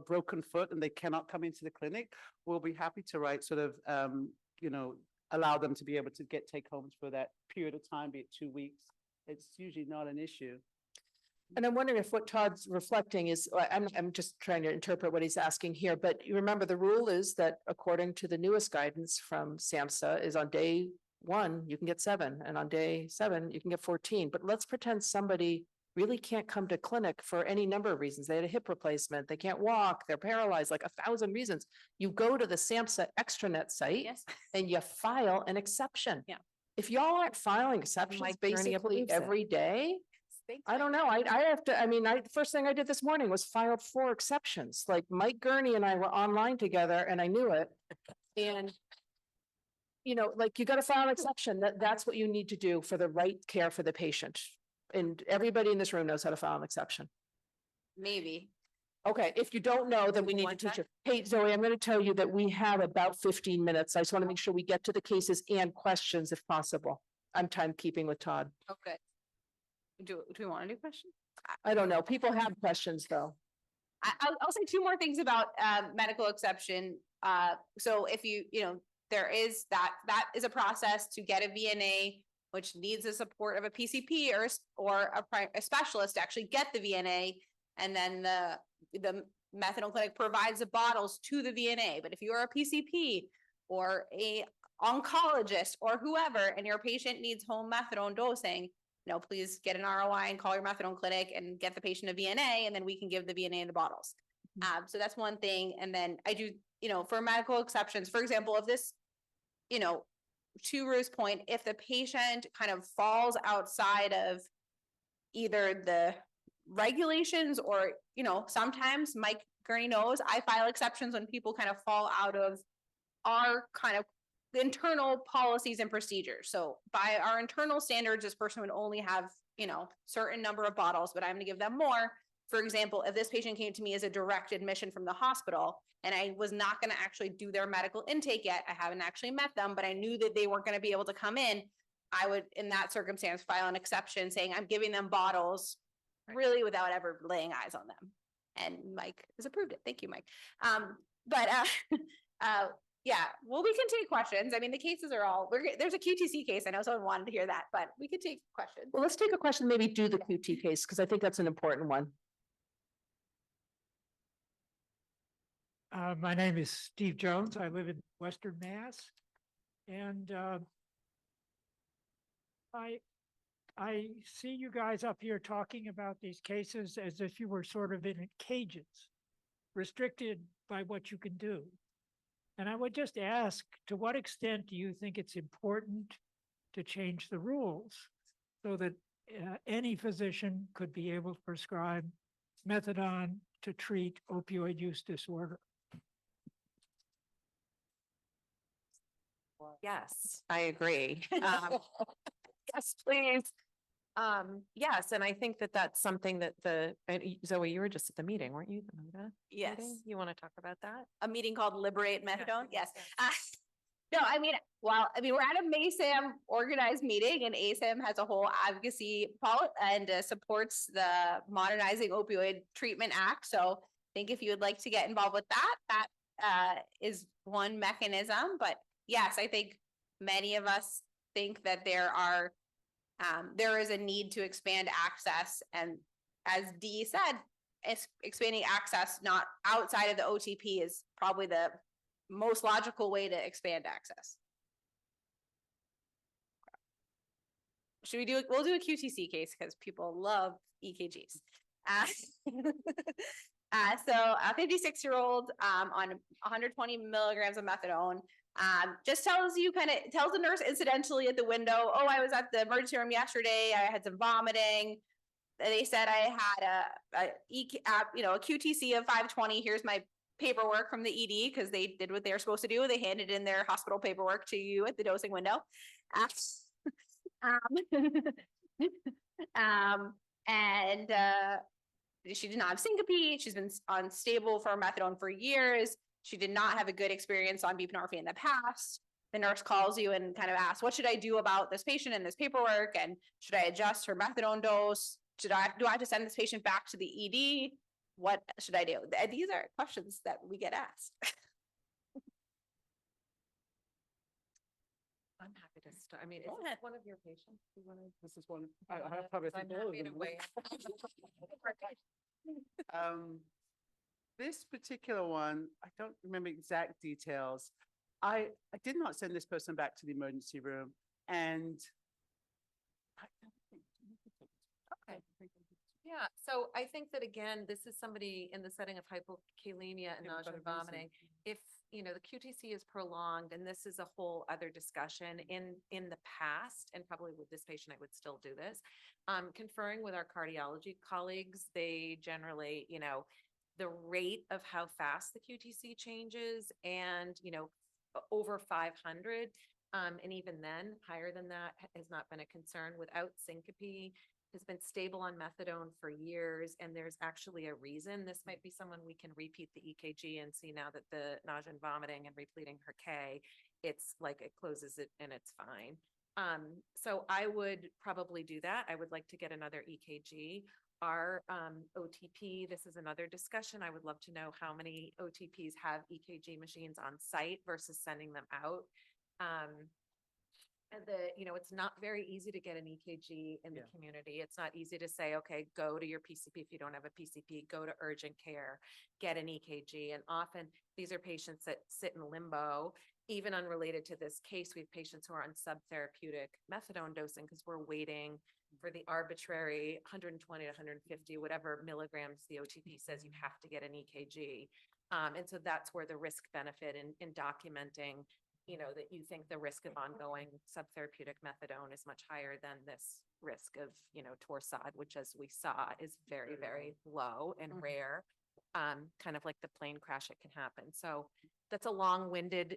broken foot and they cannot come into the clinic, we'll be happy to write sort of, allow them to be able to take homes for that period of time, be it 2 weeks. It's usually not an issue. And I'm wondering if what Todd's reflecting is, I'm just trying to interpret what he's asking here, but you remember the rule is that according to the newest guidance from SAMHSA is on day 1, you can get 7, and on day 7, you can get 14. But let's pretend somebody really can't come to clinic for any number of reasons. They had a hip replacement, they can't walk, they're paralyzed, like 1,000 reasons. You go to the SAMHSA extranet site Yes. and you file an exception. Yeah. If y'all aren't filing exceptions Mike Gurney basically approves it. every day, I don't know. I have to, first thing I did this morning was filed 4 exceptions. Like Mike Gurney and I were online together and I knew it. And, like you got to file an exception. That's what you need to do for the right care for the patient. And everybody in this room knows how to file an exception. Maybe. Okay, if you don't know, then we need to teach you. Hey, Zoe, I'm going to tell you that we have about 15 minutes. I just want to make sure we get to the cases and questions if possible. I'm timekeeping with Todd. Okay. Do we want to do questions? I don't know. People have questions though. I'll say 2 more things about medical exception. So if there is that is a process to get a VNA, which needs the support of a PCP or a specialist to actually get the VNA, and then the methadone clinic provides the bottles to the VNA. But if you are a PCP or a oncologist or whoever, and your patient needs home methadone dosing, please get an ROI and call your methadone clinic and get the patient a VNA, and then we can give the VNA the bottles. So that's one thing. And then I do, for medical exceptions, for example, if this, to Ruth's point, if the patient kind of falls outside of either the regulations or, sometimes Mike Gurney knows I file exceptions when people kind of fall out of our kind of internal policies and procedures. So by our internal standards, this person would only have, certain number of bottles, but I'm going to give them more. For example, if this patient came to me as a direct admission from the hospital and I was not going to actually do their medical intake yet, I haven't actually met them, but I knew that they weren't going to be able to come in, I would, in that circumstance, file an exception saying I'm giving them bottles really without ever laying eyes on them. And Mike has approved it. Thank you, Mike. Yeah, well, we can take questions. I mean, the cases are all, there's a QTC case. I know someone wanted to hear that, but we could take questions. Well, let's take a question, maybe do the QT case, because I think that's an important one. My name is Steve Jones. I live in Western Mass. And I see you guys up here talking about these cases as if you were sort of in cages, restricted by what you can do. And I would just ask, to what extent do you think it's important to change the rules so that any physician could be able to prescribe methadone to treat opioid use disorder? Yes, I agree. Yes, please. Yes, and I think that that's something that Zoe, you were just at the meeting, weren't you? The MOTA Yes. meeting? You want to talk about that? A meeting called Liberate Methadone? Yes. yes. No, I mean, we're at a MASAM organized meeting and ASAM has a whole advocacy and supports the Modernizing Opioid Treatment Act. So I think if you would like to get involved with that is one mechanism. But yes, I think many of us think that there is a need to expand access. And as Dee said, expanding access not outside of the OTP is probably the most logical way to expand access. Should we we'll do a QTC case because people love EKGs. So a 56-year-old on 120 milligrams of methadone just tells the nurse incidentally at the window, oh, I was at the emergency room yesterday, I had some vomiting. They said I had a QTC of 520, here's my paperwork from the ED because they did what they were supposed to do. They handed in their hospital paperwork to you at the dosing window. And she did not have syncope. She's been unstable for methadone for years. She did not have a good experience on buprenorphine in the past. The nurse calls you and kind of asks, what should I do about this patient and this paperwork? And should I adjust her methadone dose? Do I have to send this patient back to the ED? What should I do? These are questions that we get asked. I'm happy to start. I mean, is Go this ahead. one of your patients? You want to? This is one, I have probably I'm think all of happy to them. weigh in. This particular one, I don't remember exact details. I did not send this person back to the emergency room, and I don't think. Okay. Yeah, so I think that again, this is somebody in the setting of hypokalemia and Yeah, nausea but and a reason. vomiting. If, the QTC is prolonged, and this is a whole other discussion in the past, and probably with this patient, I would still do this. Conferring with our cardiology colleagues, they generally, the rate of how fast the QTC changes and, over 500, and even then, higher than that has not been a concern without syncope, has been stable on methadone for years, and there's actually a reason. This might be someone we can repeat the EKG and see now that the nausea and vomiting and repleting her K, it's like it closes it and it's fine. So I would probably do that. I would like to get another EKG. Our OTP, this is another discussion. I would love to know how many OTPs have EKG machines on site versus sending them out. And it's not very easy to get an EKG in the community. It's not easy to say, okay, go to your PCP. If you don't have a PCP, go to urgent care, get an EKG. And often these are patients that sit in limbo. Even unrelated to this case, we have patients who are on subtherapeutic methadone dosing because we're waiting for the arbitrary 120 to 150, whatever milligrams the OTP says you have to get an EKG. And so that's where the risk benefit in documenting that you think the risk of ongoing subtherapeutic methadone is much higher than this risk of, Torsade, which as we saw is very, very low and rare, kind of like the plane crash, it can happen. So that's a long-winded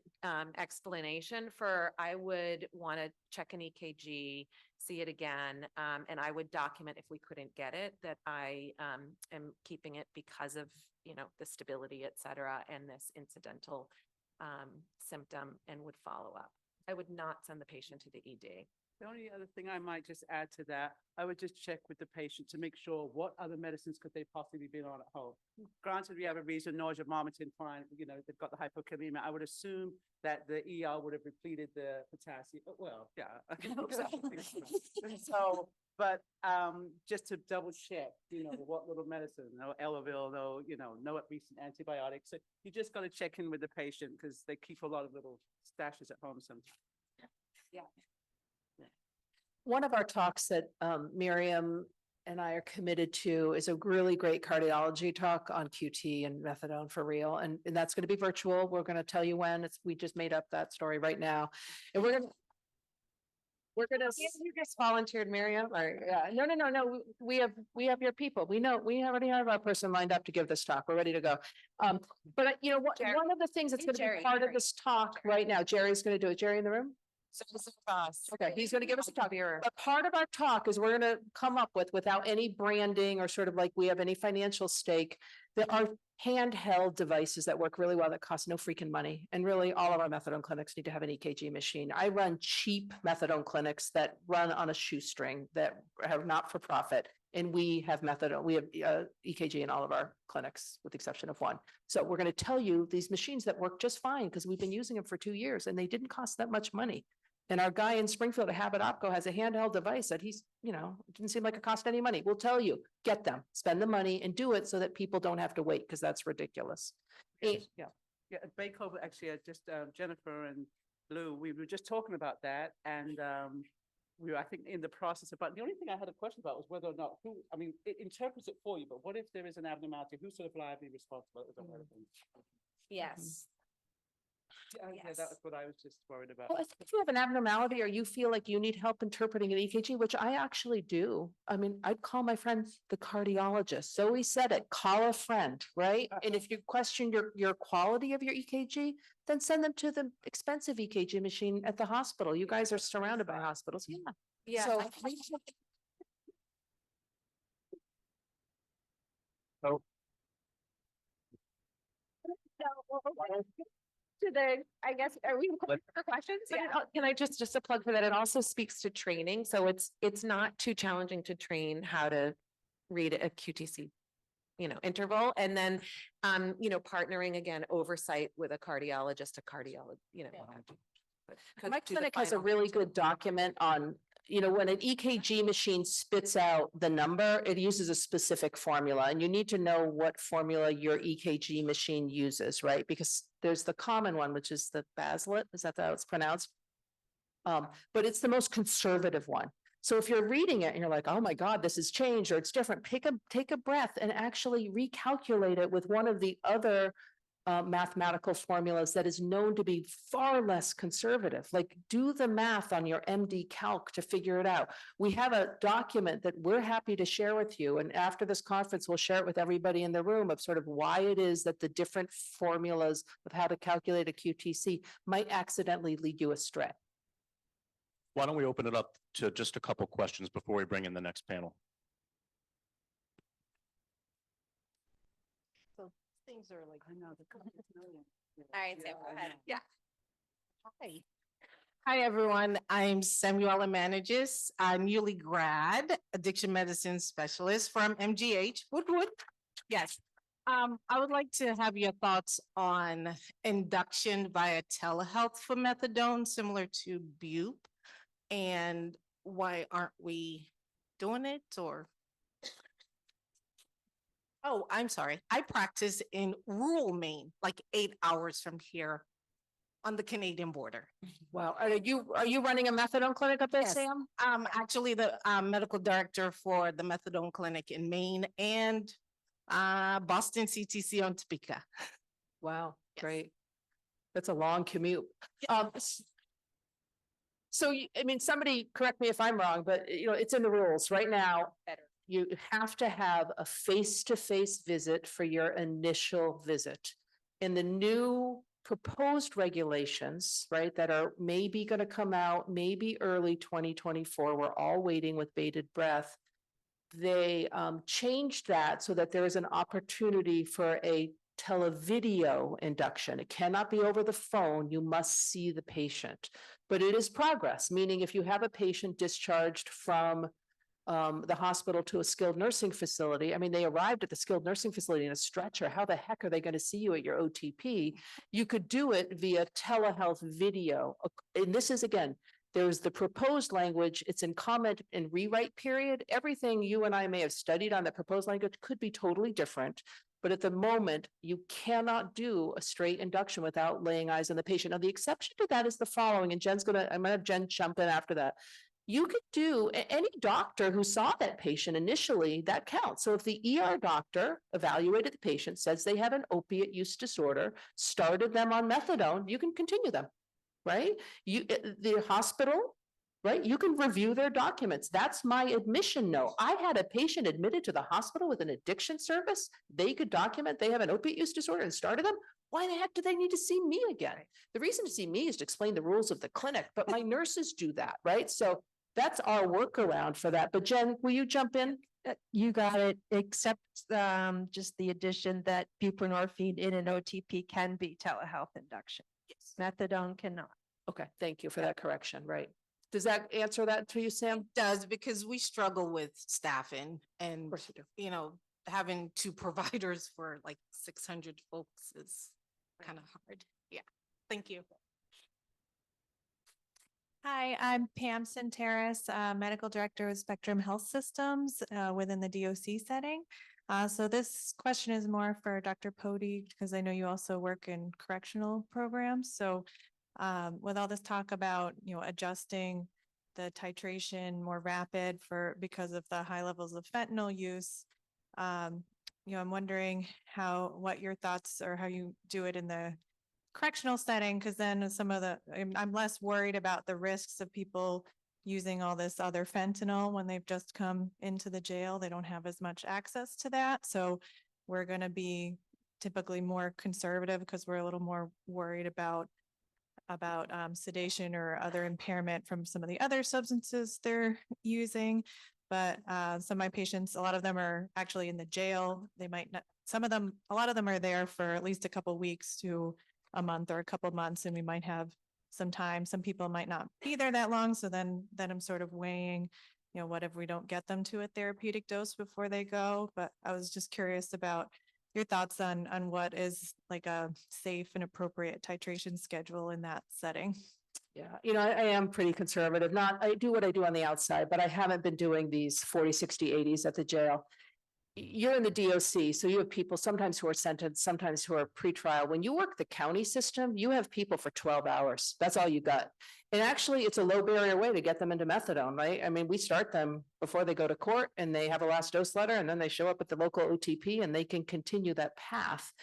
explanation for, I would want to check an EKG, see it again, and I would document if we couldn't get it, that I am keeping it because of, the stability, et cetera, and this incidental symptom, and would follow up. I would not send the patient to the ED. The only other thing I might just add to that, I would just check with the patient to make sure what other medicines could they possibly be on at home. Granted, we have a reason, nausea, vomiting, fine, they've got the hypokalemia. I would assume that the ER would have repleted the potassium. Well, yeah. I hope so. So, but just to double check, what little medicine, no Elavil, no recent antibiotics. So you just got to check in with the patient because they keep a lot of little stashes at home sometimes. Yeah. One of our talks that Miriam and I are committed to is a really great cardiology talk on QT and methadone for real. And that's going to be virtual. We're going to tell you when. We just made up that story right now. And we're going to We're gonna. You just volunteered, Miriam, or? Yeah, no, we have your people. We know, we already have our person lined up to give this talk. We're ready to go. But you know, Jerry. one of the things that's Hey, gonna be Jerry, part of Jerry. this talk right now, Jerry's gonna do it. Jerry in the room? So this is us. Okay, he's gonna give us a talk. Here. But part of our talk is we're gonna come up with, without any branding or sort of like we have any financial stake, there are handheld devices that work really well that cost no freaking money. And really, all of our methadone clinics need to have an EKG machine. I run cheap methadone clinics that run on a shoestring that are not for profit. And we have methadone, we have EKG in all of our clinics with the exception of one. So we're gonna tell you these machines that work just fine because we've been using them for 2 years and they didn't cost that much money. And our guy in Springfield at Habit Opco has a handheld device that he's, you know, it didn't seem like it cost any money. We'll tell you, get them, spend the money and do it so that people don't have to wait because that's ridiculous. Yeah. Yeah, at Baycove, actually, just Jennifer and Lou, we were just talking about that and we were, I think, in the process about, the only thing I had a question about was whether or not who, I mean, it interprets it for you, but what if there is an abnormality? Who's sort of liably responsible? Is that what I think? Yes. Yeah, Yes. that was what I was just worried about. Well, I think if you have an abnormality or you feel like you need help interpreting an EKG, which I actually do. I mean, I'd call my friend the cardiologist. Zoe said it, call a friend, right? And if you question your quality of your EKG, then send them to the expensive EKG machine at the hospital. You guys are surrounded by hospitals. Yeah. Yeah. So- To the, I guess, are we Let- for questions? But Yeah. can I just a plug for that? It also speaks to training. So it's not too challenging to train how to read a QTC, interval. And then, partnering again, oversight with a cardiologist, what have you. But My do the clinic has a final- really good document on, when an EKG machine spits out the number, it uses a specific formula and you need to know what formula your EKG machine uses, right? Because there's the common one, which is the Baslet, is that how it's pronounced? But it's the most conservative one. So if you're reading it and you're like, oh my God, this has changed or it's different, take a breath and actually recalculate it with one of the other mathematical formulas that is known to be far less conservative. Like do the math on your MD calc to figure it out. We have a document that we're happy to share with you. And after this conference, we'll share it with everybody in the room of sort of why it is that the different formulas of how to calculate a QTC might accidentally lead you astray. Why don't we open it up to just a couple questions before we bring in the next panel? Things are like. I know. All right, Sam, go ahead. Yeah. Hi. Hi, everyone. I'm Samuela Manages, a newly grad addiction medicine specialist from MGH Woodwood. Yes. I would like to have your thoughts on induction via telehealth for methadone, similar to BUP. And why aren't we doing it or? Oh, I'm sorry. I practice in rural Maine, like 8 hours from here on the Canadian border. Wow. Are you running a methadone clinic up there, Yes. Sam? I'm actually the medical director for the methadone clinic in Maine and Boston CTC on Topeka. Wow, Yes. great. That's a long commute. So, somebody correct me if I'm wrong, but it's in the rules right now. Better. You have to have a face-to-face visit for your initial visit. In the new proposed regulations, right, that are maybe going to come out, maybe early 2024, we're all waiting with bated breath. They changed that so that there is an opportunity for a televideo induction. It cannot be over the phone. You must see the patient. But it is progress, meaning if you have a patient discharged from the hospital to a skilled nursing facility. I mean, they arrived at the skilled nursing facility in a stretcher. How the heck are they going to see you at your OTP? You could do it via telehealth video. And this is, again, there's the proposed language. It's in comment and rewrite period. Everything you and I may have studied on the proposed language could be totally different. But at the moment, you cannot do a straight induction without laying eyes on the patient. Now, the exception to that is the following, and I'm going to have Jen jump in after that. You could do any doctor who saw that patient initially, that counts. So if the ER doctor evaluated the patient, says they have an opiate use disorder, started them on methadone, you can continue them, right? The hospital right? You can review their documents. That's my admission note. I had a patient admitted to the hospital with an addiction service. They could document they have an opiate use disorder and started them. Why the heck do they need to see me again? The reason to see me is to explain the rules of the clinic, but my nurses do that, right? So that's our workaround for that. But Jen, will you jump in? You got it, except just the addition that buprenorphine in an OTP can be telehealth induction. Yes. Methadone cannot. Okay, thank you for that correction, right? Does that answer that to you, Sam? Does, because we struggle with staffing Of and, course you do. you know, having two providers for like 600 folks is kind of hard. Yeah, thank you. Hi, I'm Pam Santeris, Medical Director of Spectrum Health Systems within the DOC setting. So this question is more for Dr. Pody, because I know you also work in correctional programs. So with all this talk about, adjusting the titration more rapid because of the high levels of fentanyl use, I'm wondering what your thoughts or how you do it in the correctional setting, because then I'm less worried about the risks of people using all this other fentanyl when they've just come into the jail. They don't have as much access to that. So we're going to be typically more conservative because we're a little more worried about sedation or other impairment from some of the other substances they're using. But some of my patients, a lot of them are actually in the jail. They might not, a lot of them are there for at least a couple weeks to a month or a couple months, and we might have some time. Some people might not be there that long. So then I'm sort of weighing, what if we don't get them to a therapeutic dose before they go? But I was just curious about your thoughts on what is like a safe and appropriate titration schedule in that setting. Yeah, I am pretty conservative. I do what I do on the outside, but I haven't been doing these 40, 60, 80s at the jail. You're in the DOC, so you have people sometimes who are sentenced, sometimes who are pretrial. When you work the county system, you have people for 12 hours. That's all you got. And actually, it's a low barrier way to get them into methadone, right? I mean, we start them before they go to court and they have a last dose letter, and then they show up at the local OTP and they can continue that path,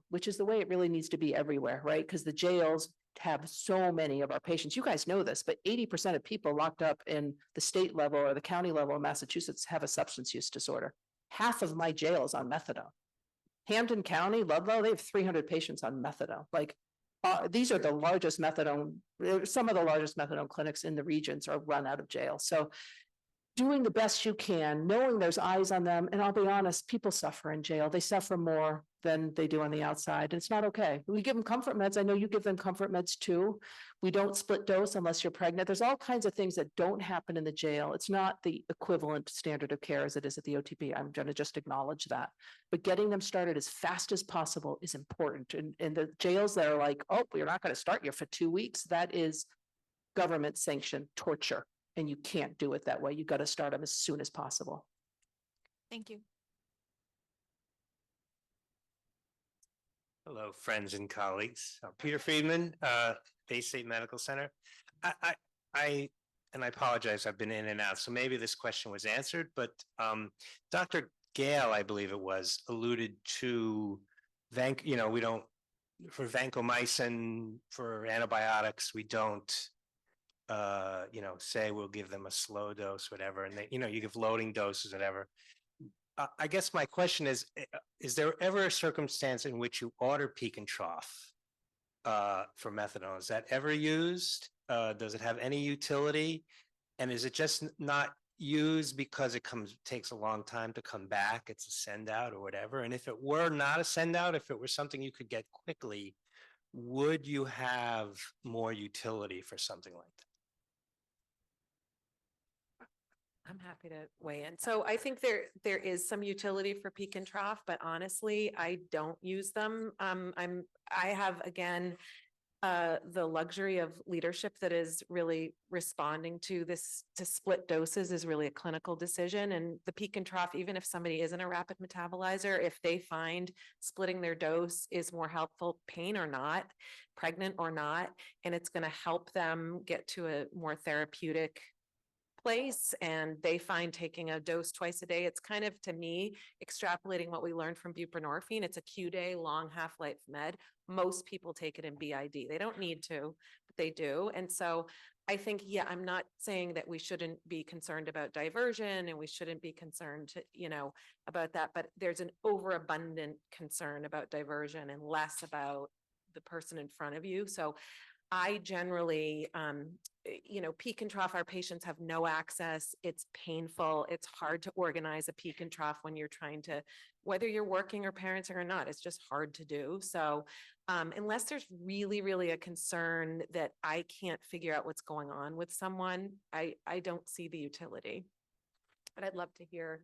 which is the way it really needs to be everywhere, right? Because the jails have so many of our patients. You guys know this, but 80% of people locked up in the state level or the county level in Massachusetts have a substance use disorder. Half of my jail is on methadone. Hampden County, Ludlow, they have 300 patients on methadone. These are the largest methadone, some of the largest methadone clinics in the regions are run out of jail. So doing the best you can, knowing there's eyes on them. And I'll be honest, people suffer in jail. They suffer more than they do on the outside. And it's not okay. We give them comfort meds. I know you give them comfort meds too. We don't split dose unless you're pregnant. There's all kinds of things that don't happen in the jail. It's not the equivalent standard of care as it is at the OTP. I'm going to just acknowledge that. But getting them started as fast as possible is important. And the jails that are like, oh, we're not going to start you for 2 weeks, that is government sanctioned torture. And you can't do it that way. You got to start them as soon as possible. Thank you. Hello, friends and colleagues. Peter Friedman, Bay State Medical Center. I apologize, I've been in and out, so maybe this question was answered, but Dr. Gale, I believe it was, alluded to we don't, for vancomycin, for antibiotics, we don't say we'll give them a slow dose, whatever, and they, you give loading doses, whatever. I guess my question is there ever a circumstance in which you order peak and trough for methadone? Is that ever used? Does it have any utility? And is it just not used because it takes a long time to come back? It's a send out or whatever. And if it were not a send out, if it were something you could get quickly, would you have more utility for something like that? I'm happy to weigh in. So I think there is some utility for peak and trough, but honestly, I don't use them. I have, again, the luxury of leadership that is really responding to this, to split doses is really a clinical decision. And the peak and trough, even if somebody isn't a rapid metabolizer, if they find splitting their dose is more helpful, pain or not, pregnant or not, and it's going to help them get to a more therapeutic place and they find taking a dose twice a day, it's kind of, to me, extrapolating what we learned from buprenorphine. It's a Q-day, long half-life med. Most people take it in BID. They don't need to, but they do. And so I think, yeah, I'm not saying that we shouldn't be concerned about diversion and we shouldn't be concerned, about that, but there's an overabundant concern about diversion and less about the person in front of you. So I generally, peak and trough, our patients have no access. It's painful. It's hard to organize a peak and trough when you're trying to, whether you're working or parenting or not, it's just hard to do. So unless there's really, really a concern that I can't figure out what's going on with someone, I don't see the utility. But I'd love to hear.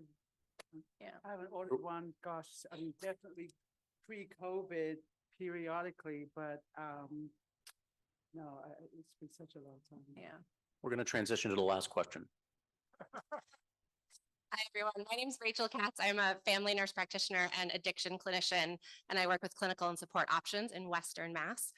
Yeah. I haven't ordered one, gosh, I mean, definitely pre-COVID periodically, but no, it's been such a long time. Yeah. We're going to transition to the last question. Hi, everyone. My name is Rachel Katz. I'm a family nurse practitioner and addiction clinician, and I work with clinical and support options in Western Mass.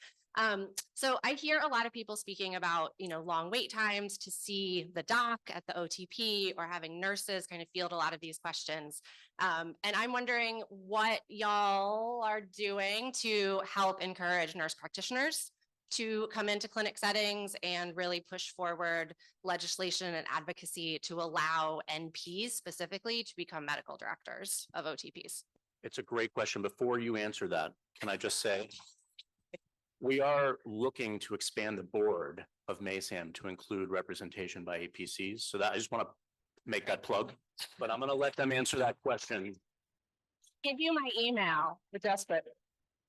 So I hear a lot of people speaking about, long wait times to see the doc at the OTP or having nurses kind of field a lot of these questions. And I'm wondering what y'all are doing to help encourage nurse practitioners to come into clinic settings and really push forward legislation and advocacy to allow NPs specifically to become medical directors of OTPs. It's a great question. Before you answer that, can I just say, we are looking to expand the board of MASAM to include representation by APCs. So that I just want to make that plug, but I'm going to let them answer that question. Give you my email. We're desperate.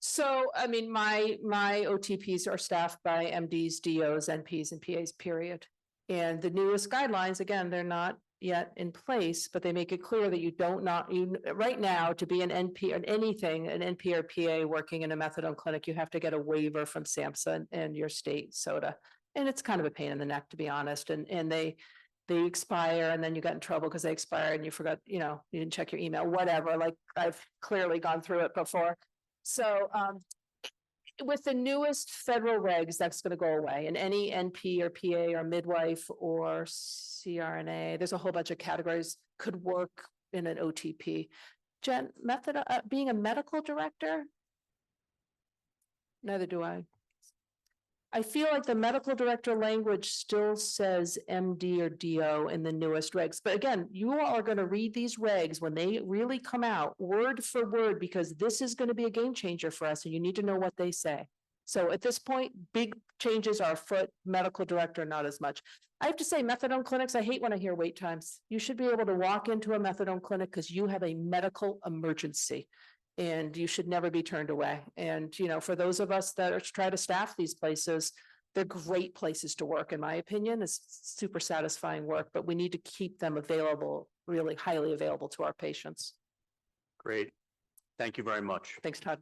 So, I mean, my OTPs are staffed by MDs, DOs, NPs, and PAs, period. And the newest guidelines, again, they're not yet in place, but they make it clear that you right now, to be an NP or anything, an NP or PA working in a methadone clinic, you have to get a waiver from SAMHSA and your state SOTA. And it's kind of a pain in the neck, to be honest. And they expire and then you got in trouble because they expired and you forgot, you didn't check your email, whatever. Like I've clearly gone through it before. So with the newest federal regs, that's going to go away. And any NP or PA or midwife or CRNA, there's a whole bunch of categories could work in an OTP. Jen, being a medical director? Neither do I. I feel like the medical director language still says MD or DO in the newest regs. But again, you all are going to read these regs when they really come out word for word, because this is going to be a game changer for us and you need to know what they say. So at this point, big changes are afoot, medical director, not as much. I have to say methadone clinics, I hate when I hear wait times. You should be able to walk into a methadone clinic because you have a medical emergency. And you should never be turned away. And, for those of us that are try to staff these places, they're great places to work, in my opinion. It's super satisfying work, but we need to keep them available, really highly available to our patients. Great. Thank you very much. Thanks, Todd.